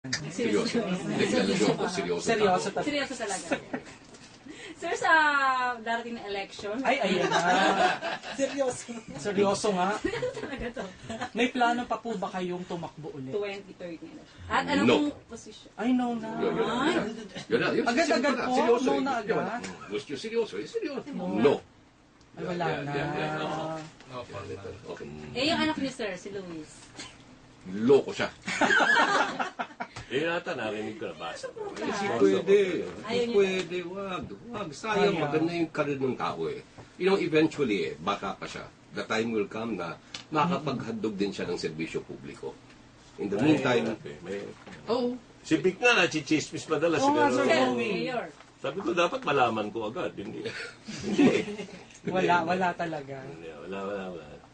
Seryoso. Seryoso. Seryoso talaga. Seryoso talaga. Sir, sa darating na election, Ay, ayan na. Seryoso. Seryoso nga. talaga to. May plano pa po ba kayong tumakbo ulit? 2030 na. At ano No. pong posisyon? Ay, no na. Yun, Agad-agad po? seryoso. No na agad? Gusto nyo seryoso, seryoso. No. Ay, wala na. Okay. Eh, yung anak niyo, sir, si Luis. Loko siya. Eh, nata, narinig ko na basa. Hindi pwede. Ayaw Hindi niya. pwede. Wag. Sayang, Ayaw. maganda yung karir ng tao eh. You know, eventually baka pa siya. The time will come na makakapaghandog din siya ng serbisyo publiko. In the meantime, oh, Si Vic nga, nachichismis madalas. Oo nga, siguro. Sir Sir, Joey. Mayor. Sabi ko, dapat malaman ko agad. Hindi. Wala talaga. Hindi, wala.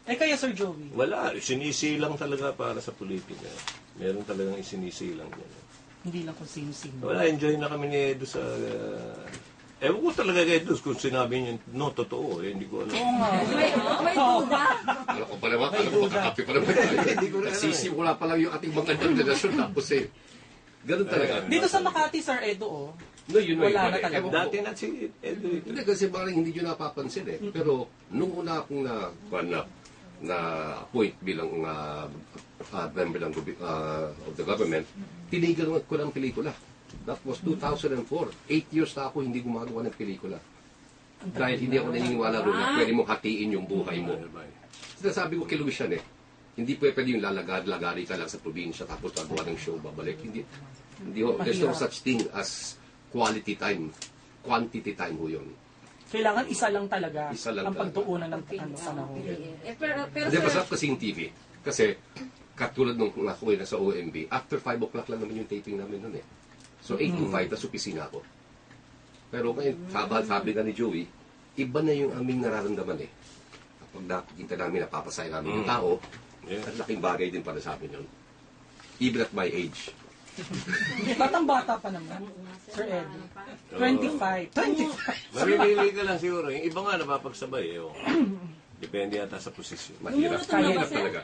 Eh, kaya Sir Joey? Wala, sinisilang talaga para sa politika. Meron talagang isinisilang yan. Hindi lang kung sino-sino. Wala, enjoy na kami ni Edo sa... ewan ko talaga kay Edo kung sinabi niya, no, totoo. Hindi ko alam. Oo nga. May duda. alam ko pa naman, makakapi pa naman tayo. Nagsisimula pa lang yung ating mga relasyon tapos ganun talaga. Dito sa Makati, Sir Edo, oh. No, yun Wala na talaga. Ewan ko. Dati na si Edo ito. Hindi, kasi parang hindi nyo napapansin eh. Pero nung una akong na-appoint bilang member ng, of the government, tinigil ko ng pelikula. That was 2004. 8 years na ako hindi gumagawa ng pelikula. Dahil hindi ako naniniwala rin na pwede mong hatiin yung buhay mo. Sinasabi ko kay Luis yan eh. Hindi pwede yung lalagari ka lang sa probinsya tapos gagawa ng show, babalik. Hindi ho. There's no such thing as quality time. Quantity time ho yun. Kailangan isa lang talaga Isa lang ang talaga. pagtuunan ng panahon. Eh, pero Hindi, sir, masarap kasi yung TV. Kasi, katulad nung ako na sa OMB, after 5 o'clock lang naman yung taping namin nun eh. So, 8 to 5, tas opisina ako. Pero ngayon, sabi nga ni Joey, iba na yung aming nararamdaman eh. Kapag nakikita namin, napapasaya namin yung tao, at laking bagay din para sa amin yun. Even at my age. Batang-bata pa naman. Sir Edo. 25. 25. Mamimili ka lang siguro. Yung iba nga napapagsabay. Eh, oh. Depende yata sa posisyon. Mahirap. Bumulutong na ba, Mahirap sir? talaga.